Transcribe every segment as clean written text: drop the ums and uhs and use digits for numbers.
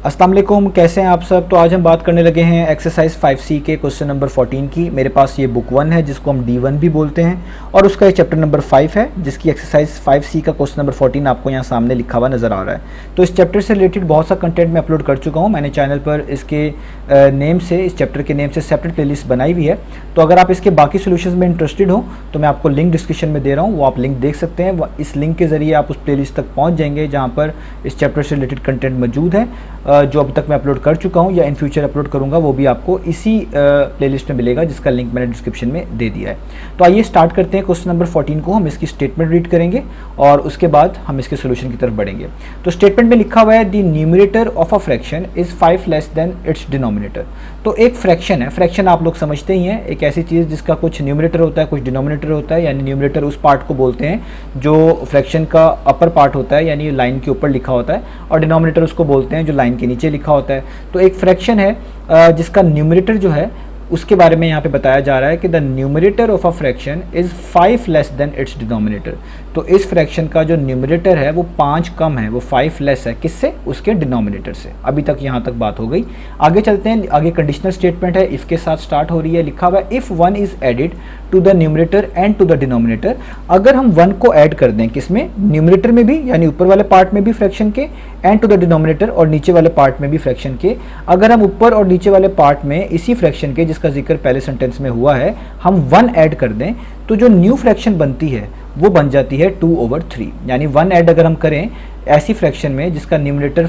अस्सलाम वालेकुम, कैसे हैं आप सब। तो आज हम बात करने लगे हैं एक्सरसाइज 5C के क्वेश्चन नंबर 14 की। मेरे पास ये बुक 1 है जिसको हम D1 भी बोलते हैं और उसका ये चैप्टर नंबर 5 है जिसकी एक्सरसाइज 5C का क्वेश्चन नंबर 14 आपको यहाँ सामने लिखा हुआ नज़र आ रहा है। तो इस चैप्टर से रिलेटेड बहुत सा कंटेंट मैं अपलोड कर चुका हूँ। मैंने चैनल पर इसके नेम से, इस चैप्टर के नेम से सेपरेट प्लेलिस्ट बनाई हुई है। तो अगर आप इसके बाकी सोल्यूशन में इंटरेस्टेड हो तो मैं आपको लिंक डिस्क्रिप्शन में दे रहा हूँ, वो आप लिंक देख सकते हैं। इस लिंक के ज़रिए आप उस प्लेलिस्ट तक पहुँच जाएंगे जहाँ पर इस चैप्टर से रिलेटेड कंटेंट मौजूद है। जो अब तक मैं अपलोड कर चुका हूं या इन फ्यूचर अपलोड करूंगा वो भी आपको इसी प्लेलिस्ट में मिलेगा जिसका लिंक मैंने डिस्क्रिप्शन में दे दिया है। तो आइए स्टार्ट करते हैं क्वेश्चन नंबर 14 को। हम इसकी स्टेटमेंट रीड करेंगे और उसके बाद हम इसके सोल्यूशन की तरफ बढ़ेंगे। तो स्टेटमेंट में लिखा हुआ है the numerator of a fraction is 5 less than it's denominator. तो एक फ्रैक्शन है, फ्रैक्शन आप लोग समझते ही हैं, एक ऐसी चीज़ जिसका कुछ न्यूमरेटर होता है कुछ डिनोमिनेटर होता है। यानी न्यूमरेटर उस पार्ट को बोलते हैं जो फ्रैक्शन का अपर पार्ट होता है यानी लाइन के ऊपर लिखा होता है, और डिनोमिनेटर उसको बोलते हैं जो लाइन के नीचे लिखा होता है। तो एक फ्रैक्शन है जिसका न्यूमरेटर जो है उसके बारे में यहाँ पे बताया जा रहा है कि the numerator of a fraction is 5 less than it's denominator. तो इस फ्रैक्शन का जो न्यूमरेटर है वो 5 कम है, वो 5 लेस है। किससे? उसके डिनोमिनेटर से। अभी तक यहाँ तक बात हो गई। आगे चलते हैं। आगे कंडीशनल स्टेटमेंट है, इफ़ के साथ स्टार्ट हो रही है। लिखा हुआ है if 1 is added to the numerator and to the denominator. अगर हम 1 को ऐड कर दें, किसमें? न्यूमरेटर में भी यानी ऊपर वाले पार्ट में भी फ्रैक्शन के, एंड टू द डिनोमिनेटर और नीचे वाले पार्ट में भी फ्रैक्शन के। अगर हम ऊपर और नीचे वाले पार्ट में इसी फ्रैक्शन के जिसका जिक्र पहले सेंटेंस में हुआ है हम 1 ऐड कर दें तो जो न्यू फ्रैक्शन बनती है वो बन जाती है 2/3। यानी 1 ऐड अगर हम करें ऐसी फ्रैक्शन में जिसका न्यूमरेटर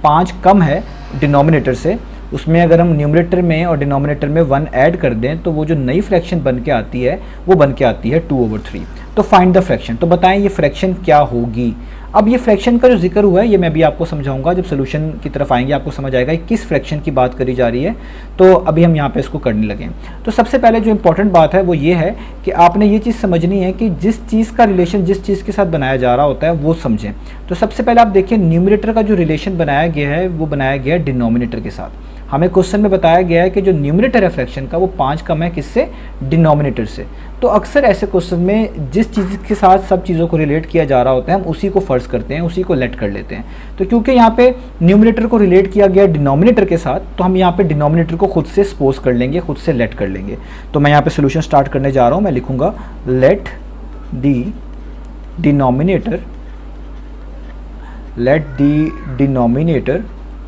5 कम है डिनोमिनेटर से, उसमें अगर हम न्यूमरेटर में और डिनोमिनेटर में 1 ऐड कर दें तो वो जो नई फ्रैक्शन बन के आती है वो बन के आती है 2/3। तो फाइंड द फ्रैक्शन। तो बताएं ये फ्रैक्शन क्या होगी। अब ये फ्रैक्शन का जो जिक्र हुआ है ये मैं अभी आपको समझाऊंगा। जब सोल्यूशन की तरफ आएंगे आपको समझ आएगा कि किस फ्रैक्शन की बात करी जा रही है। तो अभी हम यहाँ पे इसको करने लगे। तो सबसे पहले जो इंपॉर्टेंट बात है वो ये है कि आपने ये चीज़ समझनी है कि जिस चीज़ का रिलेशन जिस चीज़ के साथ बनाया जा रहा होता है वो समझें। तो सबसे पहले आप देखिए न्यूमरेटर का जो रिलेशन बनाया गया है वो बनाया गया है डिनोमिनेटर के साथ। हमें क्वेश्चन में बताया गया है कि जो न्यूमरेटर है फ्रैक्शन का वो 5 कम है, किससे? डिनोमिनेटर से। तो अक्सर ऐसे क्वेश्चन में जिस चीज़ के साथ सब चीज़ों को रिलेट किया जा रहा होता है हम उसी को फर्ज करते हैं, उसी को लेट कर लेते हैं। तो क्योंकि यहाँ पे न्यूमरेटर को रिलेट किया गया डिनोमिनेटर के साथ तो हम यहाँ पे डिनोमिनेटर को खुद से सपोज कर लेंगे, खुद से लेट कर लेंगे। तो मैं यहाँ पे सोल्यूशन स्टार्ट करने जा रहा हूँ। मैं लिखूँगा let the denominator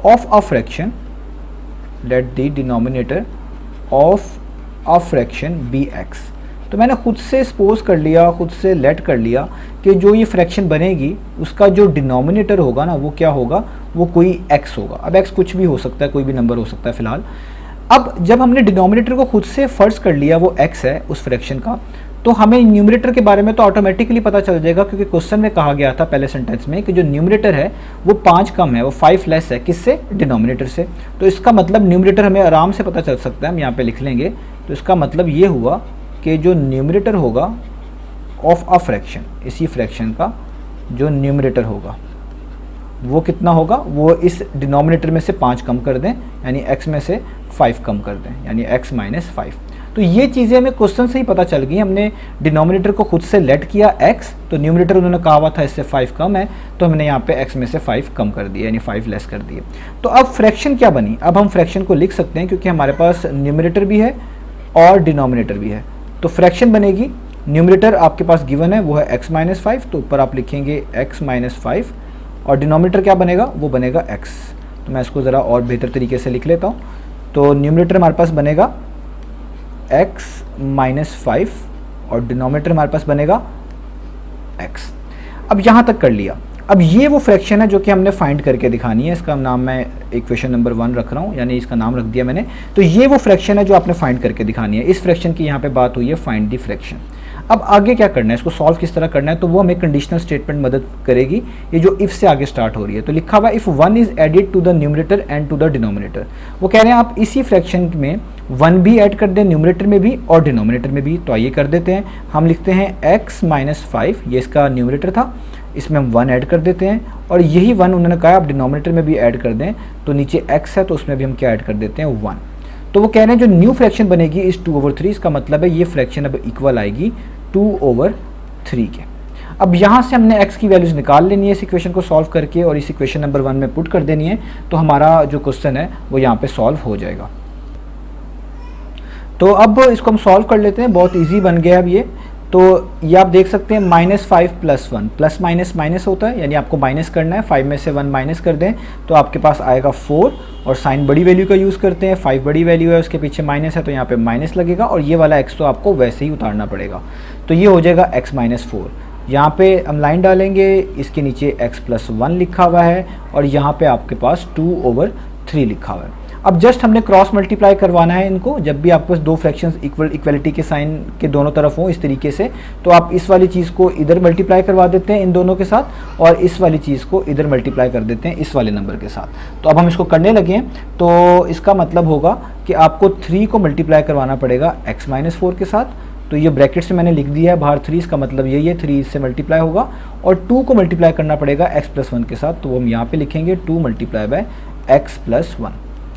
of a fraction be x. तो मैंने खुद से सपोज कर लिया, खुद से लेट कर लिया कि जो ये फ्रैक्शन बनेगी उसका जो डिनोमिनेटर होगा ना वो क्या होगा? वो कोई x होगा। अब x कुछ भी हो सकता है, कोई भी नंबर हो सकता है फ़िलहाल। अब जब हमने डिनोमिनेटर को खुद से फर्ज कर लिया वो x है उस फ्रैक्शन का, तो हमें न्यूमरेटर के बारे में तो ऑटोमेटिकली पता चल जाएगा क्योंकि क्वेश्चन में कहा गया था पहले सेंटेंस में कि जो न्यूमरेटर है वो 5 कम है, वो 5 लेस है। किससे? डिनोमिनेटर से। तो इसका मतलब न्यूमरेटर हमें आराम से पता चल सकता है, हम यहाँ पे लिख लेंगे। तो इसका मतलब ये हुआ कि जो न्यूमरेटर होगा ऑफ अ फ्रैक्शन, इसी फ्रैक्शन का जो न्यूमरेटर होगा वो कितना होगा? वो इस डिनोमिनेटर में से 5 कम कर दें यानी x में से 5 कम कर दें यानी x - 5। तो ये चीज़ें हमें क्वेश्चन से ही पता चल गई। हमने डिनोमिनेटर को खुद से लेट किया x, तो न्यूमरेटर उन्होंने कहा हुआ था इससे 5 कम है तो हमने यहाँ पे x में से 5 कम कर दिया यानी 5 लेस कर दिए। तो अब फ्रैक्शन क्या बनी? अब हम फ्रैक्शन को लिख सकते हैं क्योंकि हमारे पास न्यूमरेटर भी है और डिनोमिनेटर भी है। तो फ्रैक्शन बनेगी, न्यूमरेटर आपके पास गिवन है वो है x - 5, तो ऊपर आप लिखेंगे x - 5 और डिनोमिनेटर क्या बनेगा? वो बनेगा x। तो मैं इसको ज़रा और बेहतर तरीके से लिख लेता हूँ। तो न्यूमरेटर हमारे पास बनेगा x - 5 और डिनोमिनेटर हमारे पास बनेगा x। अब यहाँ तक कर लिया। अब ये वो फ्रैक्शन है जो कि हमने फाइंड करके दिखानी है। इसका नाम मैं इक्वेशन नंबर 1 रख रहा हूँ, यानी इसका नाम रख दिया मैंने। तो ये वो फ्रैक्शन है जो आपने फाइंड करके दिखानी है। इस फ्रैक्शन की यहाँ पे बात हुई है फाइंड दी फ्रैक्शन। अब आगे क्या करना है, इसको सॉल्व किस तरह करना है, तो वो हमें कंडीशनल स्टेटमेंट मदद करेगी। ये जो इफ़ से आगे स्टार्ट हो रही है। तो लिखा हुआ if 1 is added to the numerator and to the denominator. वो कह रहे हैं आप इसी फ्रैक्शन में 1 भी ऐड कर दें न्यूमरेटर में भी और डिनोमिनेटर में भी। तो आइए कर देते हैं। हम लिखते हैं x - 5, ये इसका न्यूमरेटर था, इसमें हम 1 ऐड कर देते हैं और यही 1 उन्होंने कहा आप डिनोमिनेटर में भी ऐड कर दें। तो नीचे x है तो उसमें भी हम क्या ऐड कर देते हैं? 1। तो वो कह रहे हैं जो न्यू फ्रैक्शन बनेगी इस 2/3। इसका मतलब है ये फ्रैक्शन अब इक्वल आएगी 2/3 के। अब यहाँ से हमने x की वैल्यूज़ निकाल लेनी है इस इक्वेशन को सॉल्व करके और इस इक्वेशन नंबर 1 में पुट कर देनी है, तो हमारा जो क्वेश्चन है वो यहाँ पे सॉल्व हो जाएगा। तो अब इसको हम सॉल्व कर लेते हैं, बहुत इजी बन गया अब ये। तो ये आप देख सकते हैं -5 + 1, प्लस माइनस माइनस होता है, यानी आपको माइनस करना है, 5 में से 1 माइनस कर दें तो आपके पास आएगा 4, और साइन बड़ी वैल्यू का यूज़ करते हैं, 5 बड़ी वैल्यू है, उसके पीछे माइनस है तो यहाँ पे माइनस लगेगा, और ये वाला x तो आपको वैसे ही उतारना पड़ेगा। तो ये हो जाएगा x - 4। यहाँ पे हम लाइन डालेंगे, इसके नीचे x + 1 लिखा हुआ है और यहाँ पे आपके पास 2/3 लिखा हुआ है। अब जस्ट हमने क्रॉस मल्टीप्लाई करवाना है इनको, जब भी आपके पास दो फ्रैक्शंस इक्वलिटी के साइन के दोनों तरफ हों इस तरीके से, तो आप इस वाली चीज़ को इधर मल्टीप्लाई करवा देते हैं इन दोनों के साथ, और इस वाली चीज़ को इधर मल्टीप्लाई कर देते हैं इस वाले नंबर के साथ। तो अब हम इसको करने लगे हैं, तो इसका मतलब होगा कि आपको 3 को मल्टीप्लाई करवाना पड़ेगा x - 4 के साथ। तो ये ब्रैकेट से मैंने लिख दिया है बाहर 3, इसका मतलब यही है 3 इससे मल्टीप्लाई होगा, और 2 को मल्टीप्लाई करना पड़ेगा x + 1 के साथ, तो हम यहाँ पे लिखेंगे 2 × x + 1।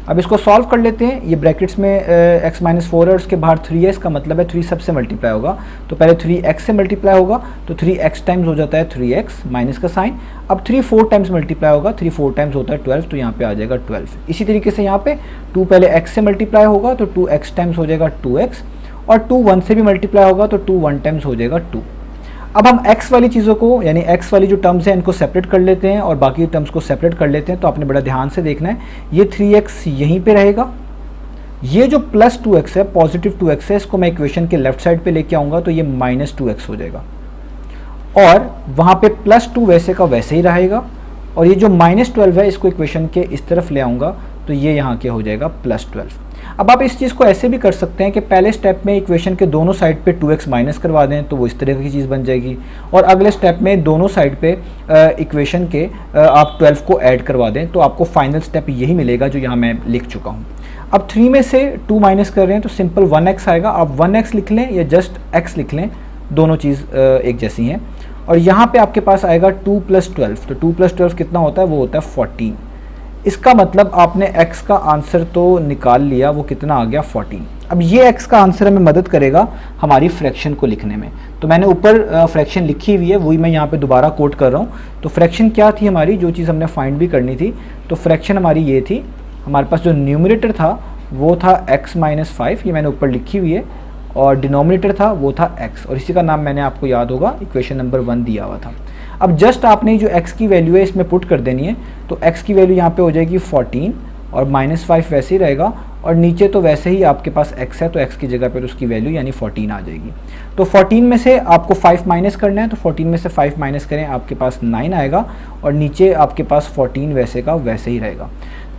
अब इसको सॉल्व कर लेते हैं। ये ब्रैकेट्स में x - 4 है और उसके बाहर 3 है, इसका मतलब है 3 सबसे मल्टीप्लाई होगा, तो पहले 3x से मल्टीप्लाई होगा, तो 3x टाइम्स हो जाता है 3x माइनस का साइन। अब 3 4 टाइम्स मल्टीप्लाई होगा, 3 4 टाइम्स होता है 12, तो यहाँ पे आ जाएगा 12। इसी तरीके से यहाँ पे 2 पहले x से मल्टीप्लाई होगा तो 2x टाइम्स हो जाएगा 2x, और 2 1 से भी मल्टीप्लाई होगा तो 2 1 टाइम्स हो जाएगा 2। अब हम x वाली चीज़ों को, यानी x वाली जो टर्म्स हैं इनको सेपरेट कर लेते हैं और बाकी टर्म्स को सेपरेट कर लेते हैं। तो आपने बड़ा ध्यान से देखना है, ये 3x यहीं पे रहेगा, ये जो प्लस 2x है, पॉजिटिव 2x है, इसको मैं इक्वेशन के लेफ्ट साइड पे लेके आऊँगा तो ये -2x हो जाएगा, और वहाँ पे +2 वैसे का वैसे ही रहेगा, और ये जो -12 है इसको इक्वेशन के इस तरफ ले आऊँगा तो ये यहाँ के हो जाएगा +12। अब आप इस चीज़ को ऐसे भी कर सकते हैं कि पहले स्टेप में इक्वेशन के दोनों साइड पे 2x माइनस करवा दें तो वो इस तरह की चीज़ बन जाएगी, और अगले स्टेप में दोनों साइड पे इक्वेशन के आप 12 को ऐड करवा दें, तो आपको फाइनल स्टेप यही मिलेगा जो यहाँ मैं लिख चुका हूँ। अब 3 में से 2 माइनस कर रहे हैं तो सिंपल 1x आएगा। आप 1x लिख लें या जस्ट x लिख लें, दोनों चीज़ एक जैसी हैं। और यहाँ पे आपके पास आएगा 2 + 12, तो 2 + 12 कितना होता है, वो होता है 14। इसका मतलब आपने x का आंसर तो निकाल लिया, वो कितना आ गया 14। अब ये x का आंसर हमें मदद करेगा हमारी फ्रैक्शन को लिखने में। तो मैंने ऊपर फ्रैक्शन लिखी हुई है, वही मैं यहाँ पे दोबारा कोट कर रहा हूँ। तो फ्रैक्शन क्या थी हमारी, जो चीज़ हमने फाइंड भी करनी थी, तो फ्रैक्शन हमारी ये थी, हमारे पास जो न्यूमरेटर था वो था x - 5, ये मैंने ऊपर लिखी हुई है, और डिनोमिनेटर था वो था x, और इसी का नाम मैंने आपको याद होगा इक्वेशन नंबर 1 दिया हुआ था। अब जस्ट आपने जो x की वैल्यू है इसमें पुट कर देनी है, तो x की वैल्यू यहाँ पे हो जाएगी 14, और -5 वैसे ही रहेगा, और नीचे तो वैसे ही आपके पास x है तो x की जगह पर उसकी वैल्यू यानी 14 आ जाएगी। तो 14 में से आपको 5 माइनस करना है, तो 14 में से 5 माइनस करें आपके पास 9 आएगा, और नीचे आपके पास 14 वैसे का वैसे ही रहेगा।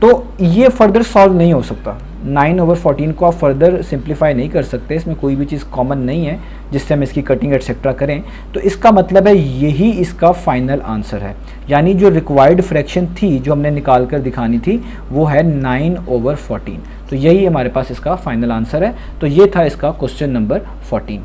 तो ये फर्दर सॉल्व नहीं हो सकता, 9/14 को आप फर्दर सिंप्लीफाई नहीं कर सकते, इसमें कोई भी चीज़ कॉमन नहीं है जिससे हम इसकी कटिंग एटसेट्रा करें। तो इसका मतलब है यही इसका फाइनल आंसर है, यानी जो रिक्वायर्ड फ्रैक्शन थी जो हमने निकाल कर दिखानी थी वो है 9/14। तो यही हमारे पास इसका फाइनल आंसर है। तो ये था इसका क्वेश्चन नंबर 14।